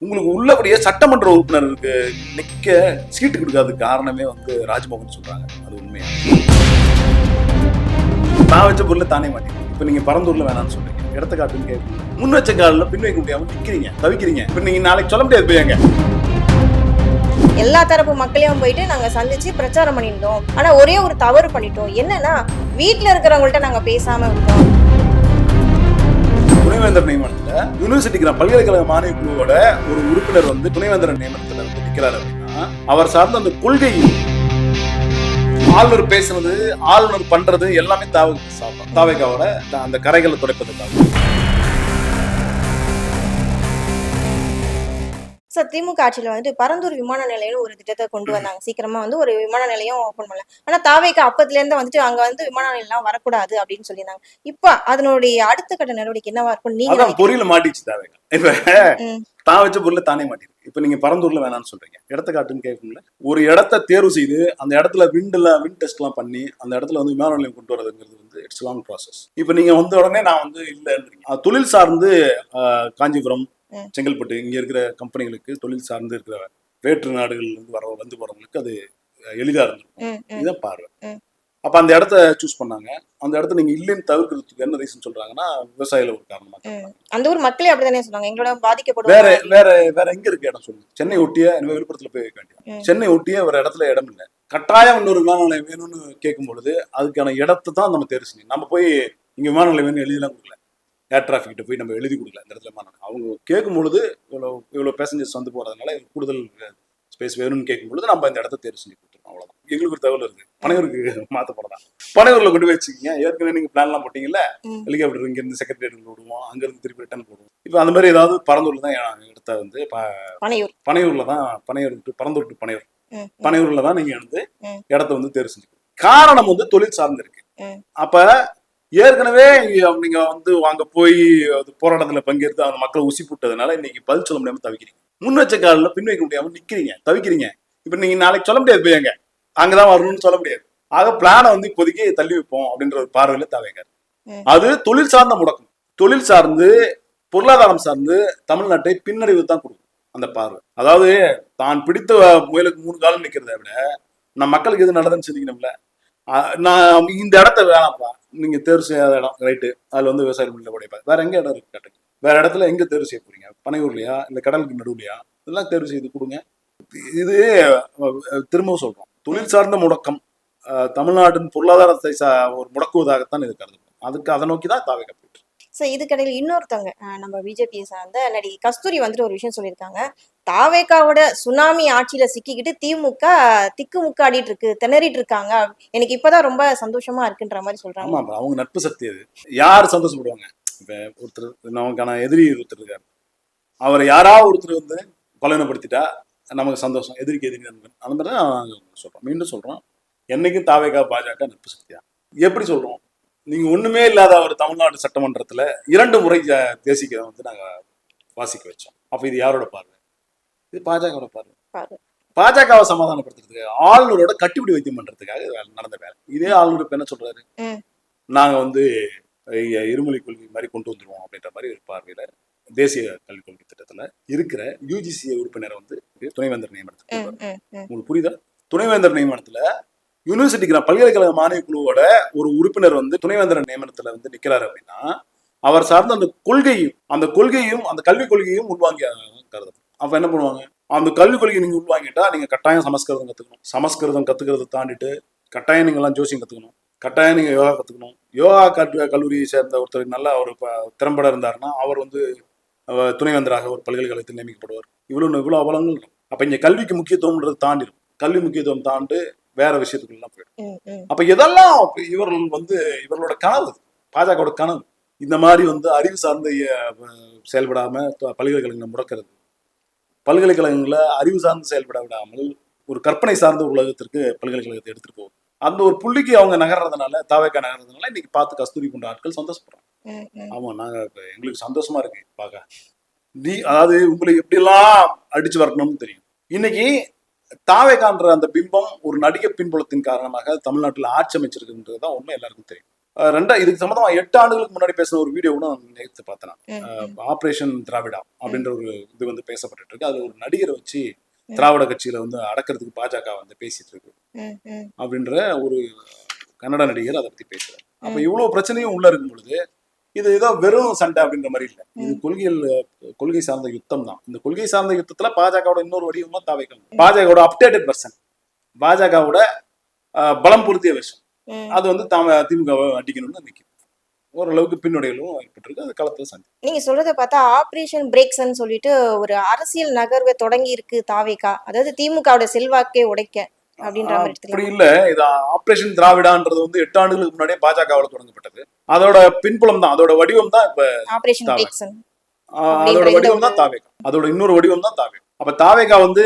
உங்களுக்கு உள்ளபடியே சட்டமன்ற உறுப்பினருக்கு நிக்க சீட்டு கொடுக்காததுக்கு காரணமே வந்து ராஜ்மோகன் சொல்றாங்க. அது உண்மையா? நான் வச்ச பொருளை தானே மாட்டேன். இப்ப நீங்க பரந்தூர்ல வேணாம்னு சொல்றீங்க, இடத்த காட்டுன்னு கேட்குறீங்க. முன் வச்ச காலில் பின் வைக்க முடியாம நிக்கிறீங்க, தவிக்கிறீங்க. இப்ப நீங்க நாளைக்கு சொல்ல முடியாது போய் அங்க எல்லா தரப்பு மக்களையும் போயிட்டு நாங்க சந்திச்சு பிரச்சாரம் பண்ணியிருந்தோம். ஆனா ஒரே ஒரு தவறு பண்ணிட்டோம். என்னன்னா வீட்டுல இருக்கிறவங்கள்ட்ட நாங்க பேசாம விட்டோம். துணைவேந்தர் நியமனத்துல யூனிவர்சிட்டி பல்கலைக்கழக மானிய குழுவோட ஒரு உறுப்பினர் வந்து துணைவேந்தர் நியமனத்துல வந்து நிக்கிறாரு அப்படின்னா அவர் சார்ந்த அந்த கொள்கை ஆளுநர் பேசுறது ஆளுநர் பண்றது எல்லாமே தாவேக்காவோட அந்த கரைகளை துடைப்பதற்காக. சார், திமுக ஆட்சியில வந்து பரந்தூர் விமான நிலையம் ஒரு திட்டத்தை கொண்டு வந்தாங்க. சீக்கிரமா வந்து ஒரு விமான நிலையம் ஓபன் பண்ணல. ஆனா தாவேக்கா அப்பத்துல இருந்து வந்துட்டு அங்க வந்து விமான நிலையம் வரக்கூடாது அப்படின்னு சொல்லியிருந்தாங்க. இப்ப அதனுடைய அடுத்த கட்ட நடவடிக்கை என்னவா இருக்கும் நீங்க? பொரியல மாட்டிச்சு தாவேக்கா. இப்ப தான் வச்ச பொருளை தானே மாட்டிருக்கு. இப்ப நீங்க பரந்தூர்ல வேணாம்னு சொல்றீங்க, இடத்த காட்டுன்னு கேட்கும்ல. ஒரு இடத்த தேர்வு செய்து அந்த இடத்துல விண்ட் டெஸ்ட் எல்லாம் பண்ணி அந்த இடத்துல வந்து விமான நிலையம் கொண்டு வரதுங்கிறது வந்து இட்ஸ் லாங் ப்ராசஸ். இப்ப நீங்க வந்த உடனே நான் வந்து இல்லைன்றீங்க. தொழில் சார்ந்து காஞ்சிபுரம், செங்கல்பட்டு இங்க இருக்கிற கம்பெனிகளுக்கு தொழில் சார்ந்து இருக்கிற வேற்று நாடுகள் வந்து போறவங்களுக்கு அது எளிதா இருந்திருக்கும். இதான் பார்வை. அப்ப அந்த இடத்த சூஸ் பண்ணாங்க. அந்த இடத்த நீங்க இல்லைன்னு தவிர்க்கிறதுக்கு என்ன ரீசன் சொல்றாங்கன்னா விவசாயில ஒரு காரணமா. அந்த ஊர் மக்களே அப்படித்தானே சொல்றாங்க, எங்களோட பாதிக்கப்படும். வேற வேற வேற எங்க இருக்கு இடம் சொல்லுங்க? சென்னை ஒட்டிய விழுப்புரத்துல போய் வைக்க வேண்டிய சென்னை ஒட்டிய ஒரு இடத்துல இடம் இல்லை. கட்டாயம் இன்னொரு விமான நிலையம் வேணும்னு கேட்கும் பொழுது அதுக்கான இடத்தை தான் நம்ம தேர்வு செய்யணும். நம்ம போய் இங்க விமான நிலையம் வேணும் எழுதிலாம் கொடுக்கல. ஏர் டிராஃபிக் கிட்ட போய் நம்ம எழுதி கொடுக்கல. இந்த இடத்துல விமான அவங்க கேட்கும் பொழுது இவ்வளவு பேசஞ்சர்ஸ் வந்து போறதுனால கூடுதல் ஸ்பேஸ் வேணும்னு கேட்கும் பொழுது நம்ம இந்த இடத்த தேர்வு செஞ்சு கொடுத்துருவோம். அவ்வளவுதான். எங்களுக்கு ஒரு தகவல் இருக்கு. பனையூருக்கு மாத்த போறதா. பனையூர்ல கொண்டு போய் வச்சுக்கீங்க. ஏற்கனவே நீங்க பிளான் எல்லாம் போட்டீங்கல்ல, ஹெலிகாப்டர் இங்க இருந்து செக்ரட்டரியேட் விடுவோம், அங்க இருந்து திருப்பி ரிட்டர்ன் போடுவோம். இப்ப அந்த மாதிரி ஏதாவது பரந்தூர்ல தான் இடத்த வந்து பனையூர்ல தான் பனையூர் டு பரந்தூர் டு பனையூர்ல தான் நீங்க வந்து இடத்த வந்து தேர்வு செஞ்சு. காரணம் வந்து தொழில் சார்ந்து இருக்கு. அப்ப ஏற்கனவே நீங்க வந்து அங்க போய் போராட்டத்துல பங்கேற்று அந்த மக்களை உசி போட்டதுனால இன்னைக்கு பதில் சொல்ல முடியாம தவிக்கிறீங்க. முன் வச்ச காலில் பின் வைக்க முடியாம நிக்கிறீங்க, தவிக்கிறீங்க. இப்ப நீங்க நாளைக்கு சொல்ல முடியாது போய் அங்க அங்கதான் வரணும்னு சொல்ல முடியாது. ஆக பிளானை வந்து இப்போதைக்கு தள்ளி வைப்போம் அப்படின்ற ஒரு பார்வையில தாவேக்காரு. அது தொழில் சார்ந்த முடக்கம். தொழில் சார்ந்து பொருளாதாரம் சார்ந்து தமிழ்நாட்டை பின்னடைவு தான் கொடுக்கும் அந்த பார்வை. அதாவது தான் பிடித்த முயலுக்கு 3 காலம் நிக்கிறத விட நம்ம மக்களுக்கு எது நல்லதுன்னு சிந்திக்கணும்ல. நான் இந்த இடத்த வேணாம்ப்பா, நீங்க தேர்வு செய்யாத இடம் ரைட்டு, அதுல வந்து விவசாயம் உடைப்பாரு. வேற எங்க இடம் இருக்கு காட்டுங்க. வேற இடத்துல எங்க தேர்வு செய்ய போறீங்க? பனையூர்லயா இல்ல கடலுக்கு நடுவுலையா? இதெல்லாம் தேர்வு செய்து கொடுங்க. இது திரும்பவும் சொல்றோம், தொழில் சார்ந்த முடக்கம் தமிழ்நாட்டின் பொருளாதாரத்தை ஒரு முடக்குவதாகத்தான் இது கருது. அதை நோக்கிதான் தாவேக்கா போயிட்டு. இதுக்கடையில் இன்னொருத்தவங்க நம்ம பிஜேபியை சார்ந்த நடிகை கஸ்தூரி வந்துட்டு ஒரு விஷயம் சொல்லியிருக்காங்க. தாவேக்காவோட சுனாமி ஆட்சியில சிக்கிக்கிட்டு திமுக திக்குமுக்க ஆடிட்டு இருக்கு, திணறிட்டு இருக்காங்க. எனக்கு இப்பதான் ரொம்ப சந்தோஷமா இருக்குன்ற மாதிரி சொல்றாங்க. ஆமா, அவங்க நட்பு சக்தி. அது யார் சந்தோஷப்படுவாங்க? இப்ப ஒருத்தர் நமக்கான எதிரி ஒருத்தர் இருக்காரு, அவரை யாராவது ஒருத்தர் வந்து பலவீனப்படுத்திட்டா நமக்கு சந்தோஷம். எதிரிக்கு எதிரி நண்பன். அந்த மாதிரி தான் சொல்றோம். மீண்டும் சொல்றோம், என்னைக்கும் தாவேக்கா பாஜக நட்பு சக்தியா. எப்படி சொல்றோம்? நீங்க ஒண்ணுமே இல்லாத ஒரு தமிழ்நாடு சட்டமன்றத்துல 2 முறை தேசிக்க வந்து நாங்க வாசிக்க வச்சோம். அப்ப இது யாரோட பார்வை? இது பாஜகவோட பார்வை. பாஜகவை சமாதானப்படுத்துறதுக்கு ஆளுநரோட கட்டிப்பிடி வைத்தியம் பண்றதுக்காக நடந்த வேலை. இதே ஆளுநர் இப்ப என்ன சொல்றாரு? நாங்க வந்து இருமொழி கொள்கை மாதிரி கொண்டு வந்துருவோம் அப்படின்ற மாதிரி ஒரு பார்வையில தேசிய கல்விக் கொள்கை திட்டத்துல இருக்கிற யூஜிசி உறுப்பினரை வந்து துணைவேந்தர் நியமனத்துக்கு. உங்களுக்கு புரியுதா? துணைவேந்தர் நியமனத்துல யூனிவர்சிட்டி பல்கலைக்கழக மானிய குழுவோட ஒரு உறுப்பினர் வந்து துணைவேந்தர் நியமனத்துல வந்து நிக்கிறாரு அப்படின்னா அவர் சார்ந்த அந்த கொள்கையும் அந்த கல்விக் கொள்கையும் உள்வாங்கி கருது. அப்ப என்ன பண்ணுவாங்க? அந்த கல்விக் கொள்கையை நீங்க உள்வாங்கிட்டா நீங்க கட்டாயம் சமஸ்கிருதம் கத்துக்கணும். சமஸ்கிருதம் கத்துக்கிறத தாண்டிட்டு கட்டாயம் நீங்க எல்லாம் ஜோசியம் கத்துக்கணும். கட்டாயம் நீங்க யோகா கத்துக்கணும். யோகா கல்லூரியை சேர்ந்த ஒருத்தர் நல்ல ஒரு திறம்பட இருந்தாருன்னா அவர் வந்து துணைவேந்தராக ஒரு பல்கலைக்கழகத்தில் நியமிக்கப்படுவார். இவ்வளவு அவலங்கள். அப்ப இங்க கல்விக்கு முக்கியத்துவம்ன்றது தாண்டிடும். கல்வி முக்கியத்துவம் தாண்டு வேற விஷயத்துக்குலாம் போயிடும். அப்ப இதெல்லாம் இவர்கள் வந்து இவர்களோட கனவு, பாஜகவோட கனவு. இந்த மாதிரி வந்து அறிவு சார்ந்த செயல்படாம பல்கலைக்கழகங்களை முடக்கிறது, பல்கலைக்கழகங்களை அறிவு சார்ந்து செயல்பட விடாமல் ஒரு கற்பனை சார்ந்த உலகத்திற்கு பல்கலைக்கழகத்தை எடுத்துட்டு போகும். அந்த ஒரு புள்ளிக்கு அவங்க நகர்றதுனால, தாவேக்கா நகர்றதுனால இன்னைக்கு பார்த்து கஸ்தூரி கொண்ட ஆட்கள் சந்தோஷப்படுறாங்க. ஆமா, நாங்க எங்களுக்கு சந்தோஷமா இருக்கு பாக்க. அதாவது உங்களை எப்படி எல்லாம் அடிச்சு வரணும்னு தெரியும். இன்னைக்கு தாவேக்கான்ற அந்த பிம்பம் ஒரு நடிகை பின்புலத்தின் காரணமாக தமிழ்நாட்டில் ஆட்சி அமைச்சிருக்குன்றதுதான் உண்மை, எல்லாருக்கும் தெரியும். இதுக்கு சம்பந்தமா 8 ஆண்டுகளுக்கு முன்னாடி பேசின ஒரு வீடியோ கூட நான் நேற்று பார்த்தேன். ம், ஆபரேஷன் திராவிடா அப்படின்ற ஒரு இது வந்து பேசப்பட்டு இருக்கு. அது ஒரு நடிகரை வச்சு ம். திராவிட கட்சியில வந்து அடக்கிறதுக்கு பாஜக வந்து பேசிட்டு இருக்கு ம், ம், அப்படின்ற ஒரு கன்னட நடிகர் அதை பத்தி பேசுறாரு. அப்ப ம், இவ்வளவு பிரச்சனையும் உள்ள இருக்கும் பொழுது இது ஏதோ வெறும் சண்டை அப்படின்ற மாதிரி இல்லை. இது ம். கொள்கை சார்ந்த யுத்தம் தான். இந்த கொள்கை சார்ந்த யுத்தத்துல பாஜகவோட இன்னொரு வடிவமா தாவேக்கம், பாஜகவோட அப்டேட்டட் வெர்ஷன், பாஜகவோட பலம் பொருத்திய விஷயம். ம். அது வந்து திமுகவை அடிக்கணும்னு நிற்கும். ஓரளவுக்கு பின்னுடைகளும் ஏற்பட்டிருக்கு. அது களத்துல சந்தி. நீங்க சொல்றத பார்த்தா ஆபரேஷன் பிரேக்ஸ்ன்னு சொல்லிட்டு ஒரு அரசியல் நகர்வை தொடங்கி இருக்கு தாவேகா. அதாவது திமுகவோட செல்வாக்கே உடைக்க அப்படின்ற மாதிரி அப்படி தெரியுமா? இல்ல. இது ஆபரேஷன் திராவிடான்றது வந்து 8 ஆண்டுகளுக்கு முன்னாடியே பாஜகவால தொடங்கப்பட்டது. அதோட பின்புலம் தான், அதோட வடிவம் தான் இப்ப ஆபரேஷன் தாவே. பிரேக்ஸ் அதோட அப்படின்ற இந்த வடிவம் ஒரு தான் தாவேகா. அதோட இன்னொரு வடிவம் தான் தாவேகா. அப்ப தாவேகா வந்து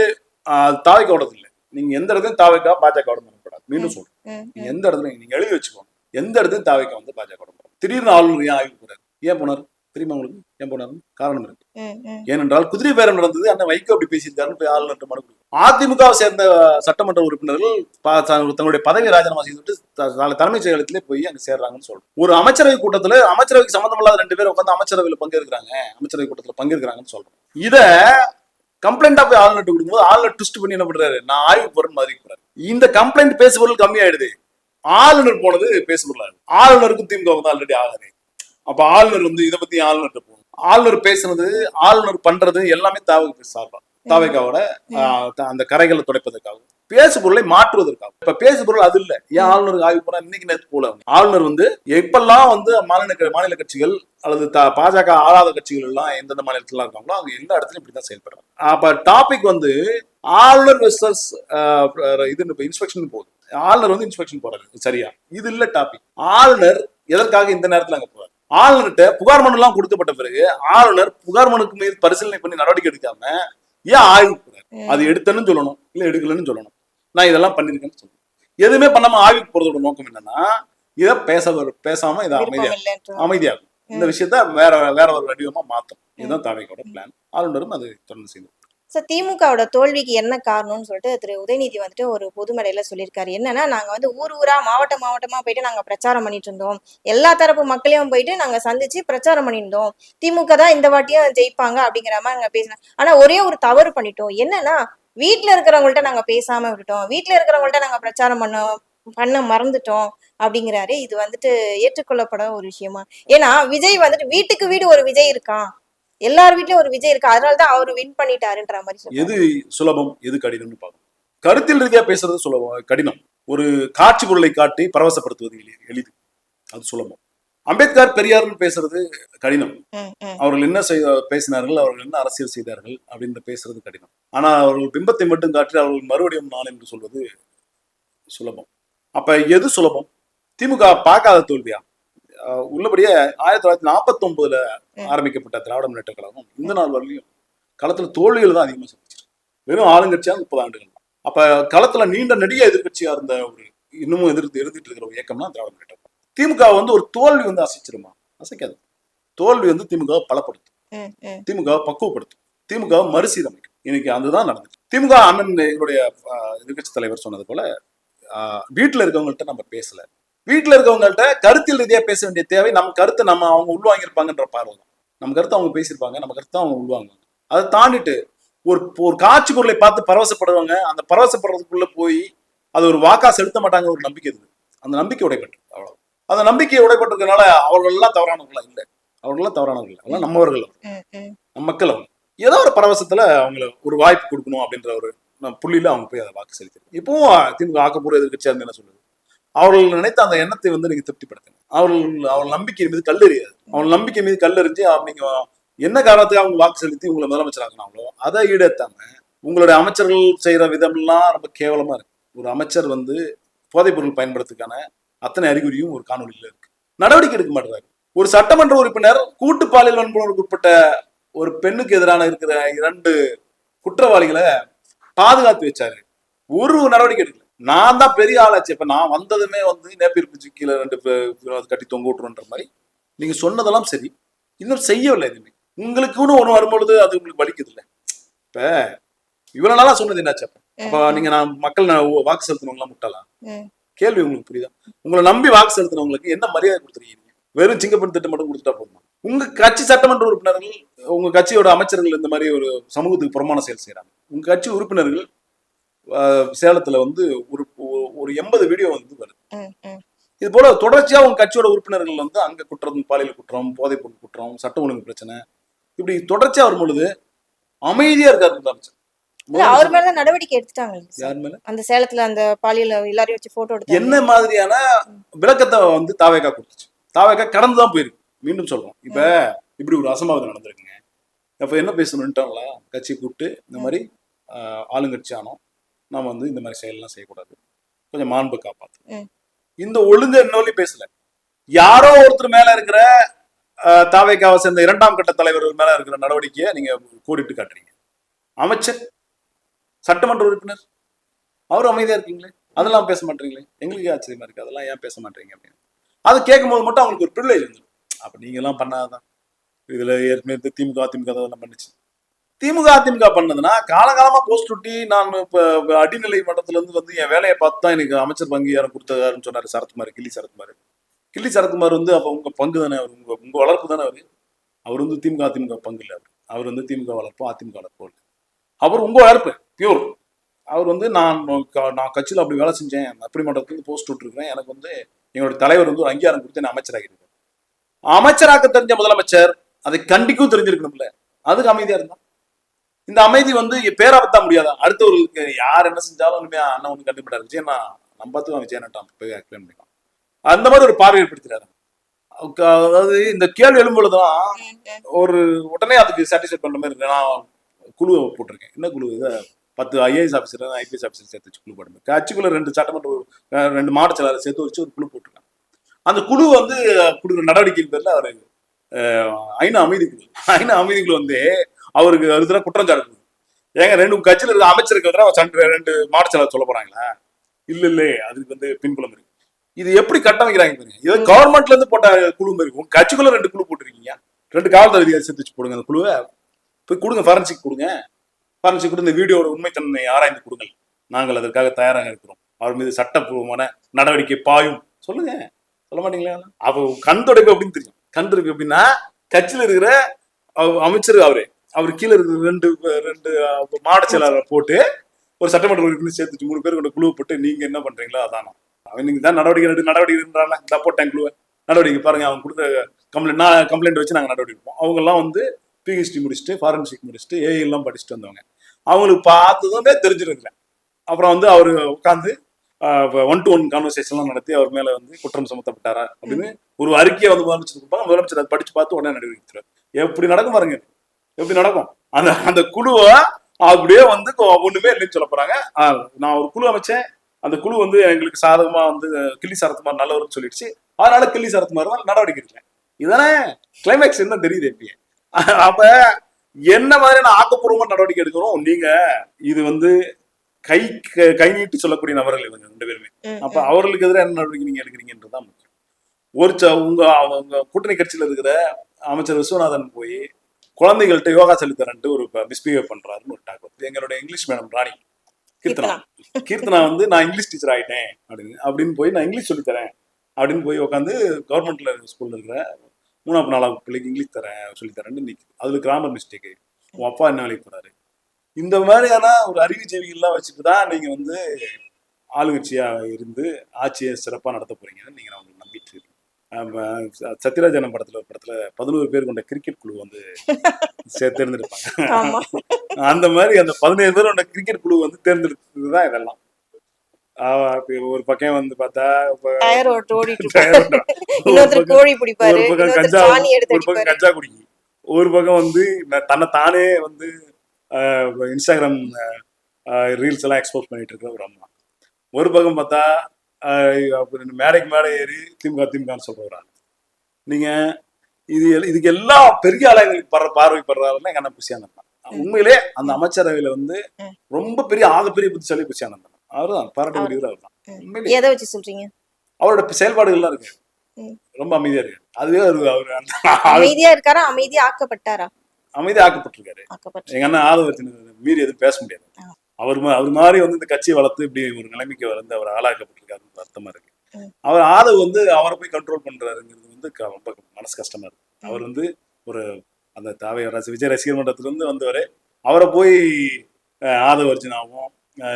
தாவேகாவோடது இல்ல. நீங்க எந்த இடத்துலயும் தாவேகா பாஜகவோட மறக்கப்படாது. மீண்டும் சொல்றேன், ம், நீங்க ம், எந்த இடத்துலயும் நீங்க எழுதி வச்சுக்கோங்க, எந்த இடத்துலயும் தாவேகா வந்து பாஜகவோட மறக்கும். திடீர்னு ஆளுநர் ஏன் ஆய்வு போறாரு? ஏன் போனாரு தெரியுமா உங்களுக்கு? ஏன் போனாரு? காரணம் இருக்கு. ம், ம், ஏனென்றால் குதிரை பேரம் நடந்தது, அண்ணன் வைகோ அப்படி பேசியிருக்காருன்னு போய் ஆளுநர் மனு கொடுக்கும். அதிமுகவை சேர்ந்த சட்டமன்ற உறுப்பினர்கள் தங்களுடைய பதவி ராஜினாமா செய்துட்டு தலைமைச் செயலகத்திலே போய் அங்க சேர்றாங்கன்னு சொல்றோம். ஒரு அமைச்சரவை கூட்டத்துல அமைச்சரவைக்கு சம்பந்தம் இல்லாத 2 பேர் உட்காந்து அமைச்சரவையில பங்கேற்கிறாங்க, அமைச்சரவை கூட்டத்துல பங்கேற்கிறாங்கன்னு சொல்றோம். இத கம்ப்ளைண்டா போய் ஆளுநர் கொடுக்கும்போது ஆளுநர் ட்விஸ்ட் பண்ணி என்ன பண்றாரு? நான் ஆய்வு போறேன்னு மாதிரி போறாரு. இந்த கம்ப்ளைண்ட் பேசுபொருள் கம்மியாயிடுது, ஆளுநர் போனது பேசுபொருள். ஆளுநருக்கும் திமுக தான் ஆல்ரெடி ஆகாது. அப்ப ஆளுநர் வந்து இதை பத்தி ஆளுநர் போகும். ஆளுநர் பேசுனது, ஆளுநர் பண்றது எல்லாமே சார்பா தாவேகாவோட அந்த கரைகளை துடைப்பதற்காகவும் பேசுபொருளை மாற்றுவதற்காகவும். இப்ப பேசுபொருள் அது இல்ல. ஏன் ஆளுநருக்கு ஆய்வு போனா இன்னைக்கு நேற்று போல ஆளுநர் வந்து எப்பெல்லாம் வந்து மாநில கட்சிகள் அல்லது பாஜக ஆளாத கட்சிகள் எல்லாம் எந்தெந்த மாநிலத்துல இருக்காங்களோ அவங்க எல்லா இடத்துலயும் இப்படிதான் செயல்படுறாங்க. அப்ப டாபிக் வந்து ஆளுநர் வெர்சஸ் இது இன்ஸ்பெக்ஷன் போகுது. ஆளுநர் வந்து இன்ஸ்பெக்ஷன் போறாரு, சரியா? இது இல்ல டாபிக். ஆளுநர் எதற்காக இந்த நேரத்துல அங்க போறாரு? ஆளுநர்கிட்ட புகார் மனு எல்லாம் கொடுக்கப்பட்ட பிறகு ஆளுநர் புகார் மனுக்கு மீது பரிசீலனை பண்ணி நடவடிக்கை எடுக்காம ஏன் ஆய்வு போறாரு? அது எடுத்தன்னு சொல்லணும், இல்ல எடுக்கலன்னு சொல்லணும். நான் இதெல்லாம் பண்ணிருக்கேன்னு சொல்லணும். எதுவுமே பண்ணாம ஆய்வுக்கு போறதோட நோக்கம் என்னன்னா, இதை பேசாம இதை அமைதியாகும். இந்த விஷயத்த வேற ஒரு வடிவமா மாத்தும். இதுதான் தாவேகாவோட பிளான். ஆளுநரும் அதை தொடர்ந்து செய்யும். சார், திமுகவோட தோல்விக்கு என்ன காரணம்னு சொல்லிட்டு திரு உதயநிதி வந்துட்டு ஒரு பொது மேடையில சொல்லியிருக்காரு. என்னன்னா, நாங்க வந்து ஊரா மாவட்டமா போயிட்டு நாங்க பிரச்சாரம் பண்ணிட்டு இருந்தோம். எல்லா தரப்பு மக்களையும் போயிட்டு நாங்க சந்திச்சு பிரச்சாரம் பண்ணியிருந்தோம். திமுக தான் இந்த வாட்டியும் ஜெயிப்பாங்க அப்படிங்கிற மாதிரி நாங்க பேசினோம். ஆனா ஒரே ஒரு தவறு பண்ணிட்டோம். என்னன்னா, வீட்டுல இருக்கிறவங்கள்ட்ட நாங்க பேசாம விட்டுட்டோம். வீட்டுல இருக்கிறவங்கள்ட்ட நாங்க பிரச்சாரம் பண்ண மறந்துட்டோம் அப்படிங்கிறாரு. இது வந்துட்டு ஏற்றுக்கொள்ளப்பட ஒரு விஷயமா? ஏன்னா விஜய் வந்துட்டு வீட்டுக்கு வீடு ஒரு விஜய் இருக்கான், எல்லார் வீட்லயும் ஒரு விஜய் இருக்கு, அதனாலதான் அவரு வின் பண்ணிட்டாருன்ற மாதிரி சொல்றாரு. எது சுலபம் எது கடினம்னு பார்க்கணும். கருத்தில் ரீதியா பேசுறது சுலபம், கடினம். ஒரு காட்சி பொருளை காட்டி பரவசப்படுத்துவது எளிது, அது சுலபம். அம்பேத்கர் பெரியார்னு பேசுறது கடினம். அவர்கள் என்ன பேசினார்கள், அவர்கள் என்ன அரசியல் செய்தார்கள் அப்படின்னு பேசுறது கடினம். ஆனா அவர்கள் பிம்பத்தை மட்டும் காட்டி அவர்கள் மறுபடியும் நான் என்று சொல்வது சுலபம். அப்ப எது சுலபம்? திமுக பார்க்காத தோல்வியா? உள்ளபடியே 1949 ஆரம்பிக்கப்பட்ட திராவிட முன்னேற்ற கழகம் இந்த நாள் வரலையும் களத்துல தோல்விகள் தான் அதிகமா சந்திச்சிருக்கு. வெறும் ஆளுங்கட்சியா 30 ஆண்டுகள். அப்ப களத்துல நீண்ட நெடிய எதிர்கட்சியா இருந்த ஒரு இன்னமும் இருந்துட்டு இருக்கிற ஒரு இயக்கம்னா திராவிட முன்னேற்ற கழகம். திமுக வந்து ஒரு தோல்வி வந்து அசைச்சிருமா? அசைக்காது. தோல்வி வந்து திமுக பலப்படுத்தும், திமுக பக்குவப்படுத்தும், திமுக மறுசீரமைக்கும். இன்னைக்கு அதுதான் நடந்துச்சு. திமுக அண்ணன் எங்களுடைய எதிர்கட்சி தலைவர் சொன்னது போல வீட்டுல இருக்கவங்கள்ட்ட நம்ம பேசல. வீட்டுல இருக்கவங்கள்ட்ட கருத்தில் ரீதியா பேச வேண்டிய தேவை, நம்ம கருத்தை அவங்க உள்வாங்கியிருப்பாங்கன்ற பார்வை தான். நம்ம கருத்தை அவங்க பேசியிருப்பாங்க, நம்ம கருத்தை அவங்க உள்வாங்குவாங்க. அதை தாண்டிட்டு ஒரு காட்சி பொருளை பார்த்து பரவசப்படுவாங்க. அந்த பரவசப்படுறதுக்குள்ள போய் அது ஒரு வாக்கா செலுத்த மாட்டாங்க ஒரு நம்பிக்கை இருக்கு. அந்த நம்பிக்கை உடைப்பட்டு அவ்வளவு. அந்த நம்பிக்கை உடைப்பட்டிருக்கனால அவர்கள் எல்லாம் தவறானவர்களா இல்லை, அவர்கள் எல்லாம் தவறானவர்கள், அதெல்லாம் நம்மவர்கள், நம்ம மக்கள். அவங்க ஏதோ ஒரு பரவசத்துல அவங்களை ஒரு வாய்ப்பு கொடுக்கணும் அப்படின்ற ஒரு புள்ளியில அவங்க போய் அதை வாக்கு செலுத்தி. இப்பவும் திமுக ஆக்கப்பூர்வ எதிர்கட்சியா இருந்து என்ன சொல்லுது? அவர்கள் நினைத்த அந்த எண்ணத்தை வந்து நீங்க திருப்திப்படுத்துங்க. அவர்கள் நம்பிக்கை மீது கல்லெறியாது. அவர்கள் நம்பிக்கை மீது கல்லெறிஞ்சு நீங்க என்ன காரணத்துக்கு அவங்க வாக்கு செலுத்தி உங்களை முதலமைச்சர் ஆகினாங்களோ அதை ஈடேத்தாம உங்களுடைய அமைச்சர்கள் செய்யற விதம் எல்லாம் ரொம்ப கேவலமா இருக்கு. ஒரு அமைச்சர் வந்து போதைப் பொருள் பயன்படுத்துக்கான அத்தனை அறிகுறியும் ஒரு காணொலியில இருக்கு. நடவடிக்கை எடுக்க மாட்டாரு. ஒரு சட்டமன்ற உறுப்பினர் கூட்டு பாலியல் வன்முறைக்கு உட்பட்ட ஒரு பெண்ணுக்கு எதிரான இருக்கிற 2 குற்றவாளிகளை பாதுகாத்து வச்சாரு. ஒரு நடவடிக்கை எடுக்கல. நான் தான் பெரிய ஆளாச்சு, இப்ப நான் வந்ததுமே வந்து நேப்பியர் பிரிட்ஜு கீழே 2 கட்டி தொங்க விட்டுருன்ற மாதிரி நீங்க சொன்னதெல்லாம் சரி, இன்னும் செய்யவில்லை. எதுவுமே உங்களுக்குன்னு ஒண்ணு வரும்பொழுது அது உங்களுக்கு வலிக்குது இல்லை? இப்ப இவ்வளவு நாளா சொன்னது என்னாச்சு? அப்ப நீங்க மக்கள் வாக்கு செலுத்தணுங்களா முட்டாளா? கேள்வி உங்களுக்கு புரியுதா? உங்களை நம்பி வாக்கு செலுத்தினவங்களுக்கு என்ன மரியாதை கொடுத்துருக்கீங்க? வெறும் சிங்கப்பெண் திட்டம் மட்டும் கொடுத்துட்டா போதுமா? உங்க கட்சி சட்டமன்ற உறுப்பினர்கள், உங்க கட்சியோட அமைச்சர்கள் இந்த மாதிரி ஒரு சமூகத்துக்கு புறமான செயல் செய்யறாங்க. உங்க கட்சி உறுப்பினர்கள் சேலத்துல வந்து ஒரு ஒரு 80 வீடியோ வந்து வருது. இது போல தொடர்ச்சியா உங்க கட்சியோட உறுப்பினர்கள் வந்து அங்க குற்றம், பாலியல் குற்றம், போதைப் பொருள் குற்றம், சட்ட ஒழுங்கு பிரச்சனை, இப்படி தொடர்ச்சியா வரும் பொழுது அமைதியா இருக்காரு முதலமைச்சர். அவர் மேலதான் நடவடிக்கை எடுத்துட்டாங்க. யார் மேல? அந்த சேலத்துல அந்த பாலியல் எல்லாரையும் வச்சு போட்டோ எடுத்து என்ன மாதிரியான விளக்கத்தை வந்து தாவேகா கொடுத்துச்சு? தாவேகா கடந்துதான் போயிருக்கு. மீண்டும் சொல்றோம், இப்ப இப்படி ஒரு அசம்பாவிதம் நடந்திருக்குங்க. அப்ப என்ன பேசணும்ட்டாங்களா? கட்சி கூப்பிட்டு இந்த மாதிரி ஆளுங்கட்சி ஆனோம், நாம வந்து இந்த மாதிரி செயல்லாம் செய்யக்கூடாது, கொஞ்சம் மாண்பு காப்பாத்து, இந்த ஒழுங்கு இன்னொரு பேசல. யாரோ ஒருத்தர் மேல இருக்கிற தாவேகாவை சேர்ந்த 2ஆம் கட்ட தலைவர்கள் மேல இருக்கிற நடவடிக்கையை நீங்க கோடிட்டு காட்டுறீங்க. அமைச்சர், சட்டமன்ற உறுப்பினர், அவரும் அமைதியா இருக்கீங்களே, அதெல்லாம் பேச மாட்டீங்களே. எங்களுக்கு ஆச்சரியமா இருக்கு, அதெல்லாம் ஏன் பேச மாட்டீங்க அப்படின்னு. அது கேட்கும் போது மட்டும் அவங்களுக்கு ஒரு ப்ரிவிலேஜ் வந்துடும். அப்ப நீங்க எல்லாம் பண்ணாதான். இதுல ஏற்கனவே திமுக அதிமுக அதெல்லாம் பண்ணுச்சு. திமுக அதிமுக பண்ணதுன்னா காலகாலமா போஸ்ட் ஒட்டி, நான் இப்ப அடிநிலை மட்டத்துல இருந்து வந்து என் வேலையை பார்த்து தான் எனக்கு அமைச்சர் பங்கு யாரும் கொடுத்தாருன்னு சொன்னாரு சரத்குமார், கிள்ளி சரத்குமார். கிள்ளி சரத்குமார் வந்து அப்ப உங்க பங்கு தானே, அவர் உங்க வளர்ப்பு தானே அவரு. அவர் வந்து திமுக அதிமுக பங்கு இல்லை. அவர் வந்து திமுக வளர்ப்போம் அதிமுக வளர்ப்போம் இல்லை. அவர் உங்க வளர்ப்பு பியூர். அவர் வந்து நான் கட்சியில் அப்படி வேலை செஞ்சேன், அப்படி மட்டத்துலேருந்து போஸ்ட் விட்டுருக்கிறேன், எனக்கு வந்து எங்களோட தலைவர் வந்து ஒரு அங்கீகாரம் கொடுத்து என்ன அமைச்சராகிருக்காரு. அமைச்சராக்க தெரிஞ்ச முதலமைச்சர் அதை கண்டிக்கும் தெரிஞ்சிருக்கணும்ல, அதுக்கு அமைதியா இருந்தா. இந்த அமைதி வந்து பேராபத்தா முடியாதா? அடுத்தவர்களுக்கு யார் என்ன செஞ்சாலும் உண்மையா அண்ணன் ஒண்ணு கண்டுபிடாரு, விஜய் நம்ம பார்த்துக்கலாம், விஜய் நட்டான் போய் எக்ஸ்பிளைன் பண்ணிக்கலாம், அந்த மாதிரி ஒரு பார்வை ஏற்படுத்துறாரு. அதாவது இந்த கேள்வி எழும்பொழுதுதான் ஒரு உடனே அதுக்கு சாட்டிஸ்ஃபை பண்ற மாதிரி நான் குழு போட்டிருக்கேன். என்ன குழு? இதை 10 ஐஏஎஸ் ஆஃபீஸர் ஐபிஎஸ் ஆஃபீஸர் சேர்த்து வச்சு குழு போடுங்க. கட்சிக்குள்ள 2 சட்டமன்ற 2 மாவட்ட செயலாளர் சேர்த்து வச்சு ஒரு குழு போட்டிருக்காங்க. அந்த குழு வந்து கொடுக்குற நடவடிக்கையின் பேர்ல அவரு ஐநா அமைதி குழு, ஐநா அமைதி குழு வந்து அவருக்கு அதுல குற்றம் சாட்டு. ஏங்க 2 கட்சியில இருக்க அமைச்சருக்கு 2 மாவட்ட செயலாளர் சொல்ல போறாங்களா? இல்ல அதுக்கு வந்து பின்புலம் இருக்கு. இது எப்படி கட்டமைக்கிறாங்க பாருங்க. இது கவர்மெண்ட்ல இருந்து போட்ட குழு மாதிரி. உங்க கட்சிக்குள்ள 2 குழு போட்டிருக்கீங்க, 2 காவல்துறை அதிகாரி சேர்த்து வச்சு போடுங்க. அந்த குழுவை போய் கொடுங்க, ஃபாரன்சிக் கொடுங்க. ஃபாரன்சிக் கொடுத்து இந்த வீடியோட உண்மைத்தன்மை ஆராய்ந்து கொடுங்கள், நாங்கள் அதற்காக தயாராக இருக்கிறோம், அவர் மீது சட்டப்பூர்வமான நடவடிக்கை பாயும். சொல்லுங்க, சொல்ல மாட்டீங்களா? அப்போ கண் துடைப்பு அப்படின்னு தெரியும். கண் துடைப்பு எப்படின்னா, கட்சியில இருக்கிற அமைச்சர் அவர் கீழே இருக்கிற 2 மாவட்ட செயலாளர் போட்டு ஒரு சட்டமன்ற உறுப்பினர் சேர்த்துட்டு 3 பேர் கொண்ட குழுவை போட்டு நீங்க என்ன பண்றீங்களோ அதானா அவனுக்கு தான் நடவடிக்கைன்றாங்க. இந்த போட்டேன் குழுவை நடவடிக்கை பாருங்க, அவங்க கொடுத்த கம்ப்ளைண்ட் வச்சு நாங்கள் நடவடிக்கை எடுப்போம். அவங்க எல்லாம் வந்து பிஹெச்டி முடிச்சுட்டு, ஃபாரன்சிக் முடிச்சுட்டு, ஏஐ எல்லாம் படிச்சுட்டு வந்தவங்க. அவங்களுக்கு பார்த்ததுமே தெரிஞ்சிருக்கல. அப்புறம் வந்து அவர் உட்காந்து 1-to-1 கான்வர்சேஷன்லாம் நடத்தி அவர் மேல வந்து குற்றம் சுமத்தப்பட்டாரா அப்படின்னு ஒரு அறிக்கையை வந்து முதலமைச்சர் கொடுப்பாங்க. முதலமைச்சர் அதை படிச்சு பார்த்து உடனே நடவடிக்கை. எப்படி நடக்கும் பாருங்க, எப்படி நடக்கும். அந்த குழுவை அப்படியே வந்து ஒண்ணுமே இல்லைன்னு சொல்ல போறாங்க. நான் ஒரு குழு அமைச்சேன், அந்த குழு வந்து எங்களுக்கு சாதகமா வந்து கிள்ளி சரத்குமார் நல்லவர்னு சொல்லிடுச்சு, அதனால கிள்ளி சரத்குமார் நடவடிக்கை எடுக்கல. இதானே கிளைமேக்ஸ் என்ன தெரியுது எப்பயே. அப்ப என்ன மாதிரியான ஆக்கப்பூர்வமா நடவடிக்கை எடுக்கிறோம் நீங்க? இது வந்து கை நீட்டி சொல்லக்கூடிய நபர்கள் இவங்க 2 பேருமே. அப்ப அவர்களுக்கு எதிராக என்ன நடவடிக்கை நீங்க எடுக்கிறீங்கன்றதுதான் முக்கியம். உங்க கூட்டணி கட்சியில இருக்கிற அமைச்சர் விஸ்வநாதன் போய் குழந்தைகள்கிட்ட யோகா சொல்லித்தரன்ட்டு ஒரு மிஸ்பிஹேவ் பண்றாருன்னு ஒரு டாக் வருது. எங்களுடைய இங்கிலீஷ் மேடம் ராணி கீர்த்தனா வந்து நான் இங்கிலீஷ் டீச்சர் ஆயிட்டேன் அப்படின்னு போய் நான் இங்கிலீஷ் சொல்லித்தரேன் அப்படின்னு போய் உட்காந்து கவர்மெண்ட்ல ஸ்கூல்ல இருக்கிற 3ஆம் 4ஆம் பிள்ளைக்கு இங்கிலீஷ் சொல்லித்தரேன்னு நிற்குது. அதுல கிராமர் மிஸ்டேக்கு, உன் அப்பா என்ன வேலைக்கு போறாரு, இந்த மாதிரியான ஒரு அறிவுஜீவிகள்லாம் வச்சுட்டு தான் நீங்க வந்து ஆளுங்கட்சியா இருந்து ஆட்சியை சிறப்பா நடத்த போறீங்கன்னு நீங்க அவங்களுக்கு நம்பிட்டு இருக்கீங்க. சத்யராஜன் படத்துல 11 பேர் கொண்ட கிரிக்கெட் குழு வந்து தேர்ந்தெடுப்பாங்க. அந்த மாதிரி அந்த 17 பேர் கொண்ட கிரிக்கெட் குழு வந்து தேர்ந்தெடுத்ததுதான் இதெல்லாம். ஒரு பக்கம் வந்து பார்த்தா ஒரு பக்கம் கஞ்சா குடிக்கி, ஒரு பக்கம் வந்து தன்னைத்தானே வந்து இன்ஸ்டாகிராம் ரீல்ஸ் எல்லாம் எக்ஸ்போஸ் பண்ணிட்டு இருக்கிற ஒரு அம்மா, ஒரு பக்கம் பார்த்தா மேடைக்கு மேடை ஏறி திமுகன்னு சொல்றாங்க. நீங்க இதுக்கு எல்லாம் பெரிய ஆலயங்களுக்கு பார்வைப்படுறாருன்னா எங்க அண்ணன் புசியானந்தான். உண்மையிலே அந்த அமைச்சரவையில வந்து ரொம்ப பெரிய ஆகப்பெரிய புத்திசாலி புசியானந்தான். அவருதான் பாராட்டக்கூடியவர். அவர்தான். எதை வச்சு சொல்றீங்க? அவரோட செயல்பாடுகள்லாம் இருக்கு, ரொம்ப அமைதியா இருக்கு. அதுவே அவரு அமைதியா இருக்காரா, அமைதியா ஆக்கப்பட்டாரா? அமைதியா ஆக்கப்பட்டிருக்காரு. எங்க அண்ணன் ஆதவர்த்தின் மீறி எதுவும் பேச முடியாது. அவர் மாதிரி வந்து இந்த கட்சியை வளர்த்து இப்படி ஒரு நிலைமைக்கு வந்து அவர் ஆளாக்கப்பட்டிருக்காருன்னு வருத்தமா இருக்கு. ம். அவர் ஆதவ் வந்து அவரை போய் கண்ட்ரோல் பண்றாருங்கிறது வந்து ரொம்ப மனசு கஷ்டமா இருக்கு. அவர் வந்து ஒரு அந்த தாவே விஜய் ரசிகர் மன்றத்துல இருந்து வந்தவரே அவரை போய் ஆதவ் அர்ஜுனாவும்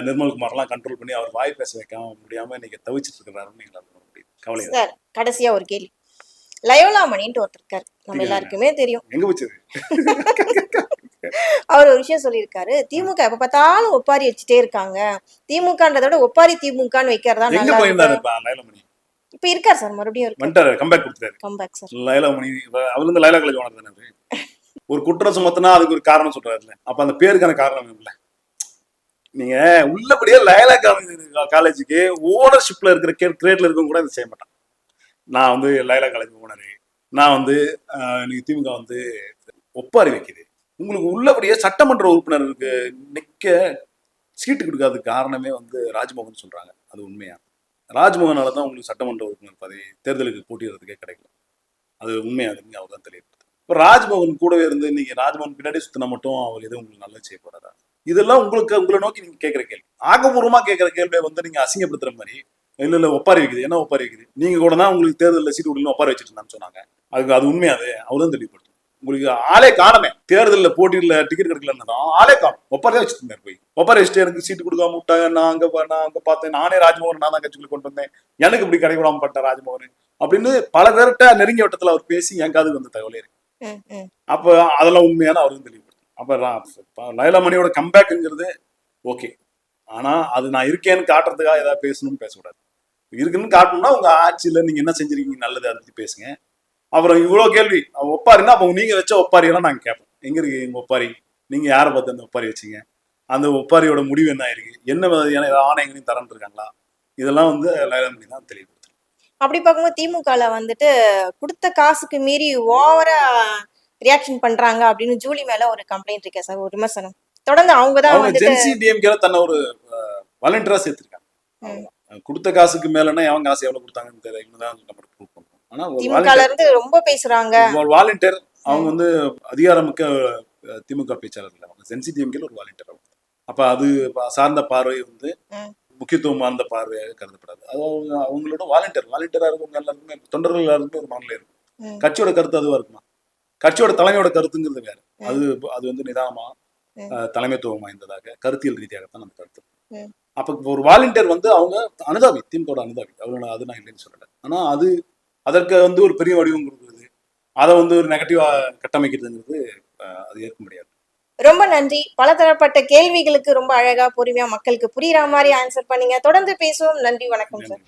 நிர்மல்குமார்லாம் கண்ட்ரோல் பண்ணி அவர் வாய் பேச வைக்காம முடியாம இன்னைக்கு தவிச்சிட்டு இருக்கிறாருன்னு எங்களால் சொல்ல முடியும். கவலையா இருக்கு. சார் கடைசியா ஒரு கேள்வி. லயோலா மணின்ட்டு ஒருத்தர் இருக்காரு, நம்ம எல்லாருக்குமே தெரியும். எங்க போச்சு? அவர் ஒரு விஷயம் சொல்லியிருக்காரு, திமுக எப்ப பார்த்தாலும் ஒப்பாரி வச்சுட்டே இருக்காங்க, திமுகன்றத விட ஒப்பாரி திமுகன்னு வைக்கிறதா எங்க நல்லா போயிருந்தாரு இருக்கு. இப்ப லைலாமணி? இப்ப இருக்கார் சார், மறுபடியும் இருக்கார். வந்துட்டாரு, கம்பேக் கொடுத்துட்டாரு. Comeback sir. லைலாமணி அவர் வந்து லைலா காலேஜ் ஓனர் தானே அவரு. ஒரு குற்றம் சுமத்தினா அதுக்கு ஒரு காரணம் சொல்றாருல்ல, அப்ப அந்த பேருக்கான காரணம் இல்ல. நீங்க உள்ளபடியே லைலா காலேஜுக்கு ஓனர்ஷிப்ல இருக்கிற கிரேட்ல இருக்கவங்க கூட இதை செய்ய மாட்டான். நான் வந்து லைலா காலேஜ் ஓனரு, நான் வந்து இன்னைக்கு திமுக வந்து ஒப்பாரி வைக்குது. உங்களுக்கு உள்ளபடியே சட்டமன்ற உறுப்பினருக்கு நிக்க சீட்டு கொடுக்காததுக்கு காரணமே வந்து ராஜ்மோகன் சொல்றாங்க. அது உண்மையா? ராஜ்மோகனால தான் உங்களுக்கு சட்டமன்ற உறுப்பினர் பதவி தேர்தலுக்கு போட்டியிடுறதுக்கே கிடைக்கல. அது உண்மையா? அதுங்க அவர் தான் தெளிவுபடுத்து. இப்போ ராஜ்மோகன் கூடவே இருந்து நீங்க ராஜ்மோகன் பின்னாடி சுத்தினா மட்டும் அவர் எதுவும் உங்களுக்கு நல்லது செய்ய போறாரா? இதெல்லாம் உங்களை நோக்கி நீங்க கேட்கிற கேள்வி. ஆக்கப்பூர்வமா கேட்கிற கேள்வியை வந்து நீங்க அசிங்கப்படுத்துற மாதிரி இல்ல ஒப்பாரி வைக்குது. என்ன ஒப்பாரி வைக்குது? நீங்க கூட தான் உங்களுக்கு தேர்தலில் சீட்டு கொடுக்கணும் ஒப்பாரி வச்சுட்டு இருந்தான்னு சொன்னாங்க. அது உண்மையாது? அவரும் தெளிவுபடுத்தும். உங்களுக்கு ஆளே காணமே, தேர்தலில் போட்டியில் டிக்கெட் கிடைக்கலன்னா ஆளே காணும். ஒப்பாரி தான் வச்சுட்டு இருந்தார். போய் ஒப்பாரி வச்சுட்டு எனக்கு சீட்டு கொடுக்காம விட்டாங்க. நான் அங்க பார்த்தேன், நானே ராஜ்மோகன் நான் தான் கட்சிக்குள்ள கொண்டு வந்தேன், எனக்கு இப்படி கிடைக்கூடாம பட்டேன் ராஜ்மோகன் அப்படின்னு பல பேர்கிட்ட நெருங்கிய வட்டத்தில் அவர் பேசி என் காதுக்கு வந்த தகவலே இருக்கு. அப்ப அதெல்லாம் உண்மையான அவரும் தெளிவுபடுத்தும். அப்ப லைலாமணியோட கம்பேக்குங்கிறது ஓகே, ஆனா அது நான் இருக்கேன்னு காட்டுறதுக்காக ஏதாவது பேசணும்னு பேசக்கூடாது. இருக்குன்னு காட்டணும்னா உங்க ஆட்சியில நீங்க என்ன செஞ்சிருக்கீங்க நல்லது அதை பத்தி பேசுங்க. அப்புறம் இவ்வளவு கேள்வி ஒப்பாரின்னா அப்ப நீங்க வச்ச ஒப்பாரி எல்லாம் நாங்க கேட்போம். எங்க இருக்கு எங்க ஒப்பாரி? நீங்க யாரை பார்த்து அந்த ஒப்பாரி வச்சீங்க? அந்த ஒப்பாரியோட முடிவு என்ன ஆயிருக்கு? என்ன மாதிரியான ஆணையங்களையும் தரன்னு இருக்காங்களா? இதெல்லாம் வந்து லைலாமணி தான் தெளிவுபடுத்தும். அப்படி பார்க்கும்போது திமுகல வந்துட்டு கொடுத்த காசுக்கு மீறி ஓவரா ரியாக்ஷன் பண்றாங்க அப்படின்னு ஜூலி மேல ஒரு கம்ப்ளைண்ட் இருக்கே சார், ஒரு விமர்சனம். தொடர்ந்து அவங்க தான் அவங்க வந்துட்டு ஜென்சி டிஎம்கே தன்னை ஒரு வாலண்டியரா சேர்த்திருக்காங்க. கொடுத்த காசுக்கு மேலன்னா அவங்க காசு எவ்வளவு கொடுத்தாங்கன்னு தெரியல. இவங்கதான் நம்ம ப்ரூவ் பண்ணுவோம். ஆனா திமுகல இருந்து ரொம்ப பேசுறாங்க. ஒரு வாலண்டியர் அவங்க வந்து அதிகாரமிக்க திமுக பேச்சாளர் இல்லை, அவங்க ஜென்சி டிஎம்கேல ஒரு வாலண்டியர். அவங்க அப்ப அது சார்ந்த பார்வை வந்து முக்கியத்துவம் வாய்ந்த பார்வையாக கருதப்படாது. அது அவங்களோட வாலண்டியரா இருக்கவங்க எல்லாருக்குமே, தொண்டர்கள் எல்லாருக்குமே ஒரு மனநிலை இருக்கும். கட்சியோட கருத்து அதுவா இருக்குமா? கட்சியோட தலைமையோட கருத்துங்கிறது வேற. அது வந்து நிதானமா தலைமைத்துவம் வாய்ந்ததாக கருத்தியல் ரீதியாகத்தான் அந்த கருத்து. அப்ப ஒரு வாலண்டியர் வந்து அவங்க அனுதாபி, திமுக அனுதாபி, அவரோட அது நான் இல்லைன்னு சொல்லல. ஆனா அது அதற்கு வந்து ஒரு பெரிய வடிவம் கொடுக்குறது, அதை வந்து ஒரு நெகட்டிவா கட்டமைக்கிறதுங்கிறது அது ஏற்க முடியாது. ரொம்ப நன்றி. பல தரப்பட்ட கேள்விகளுக்கு ரொம்ப அழகா பொறுமையா மக்களுக்கு புரியுற மாதிரி ஆன்சர் பண்ணீங்க. தொடர்ந்து பேசுவோம். நன்றி, வணக்கம் சார்.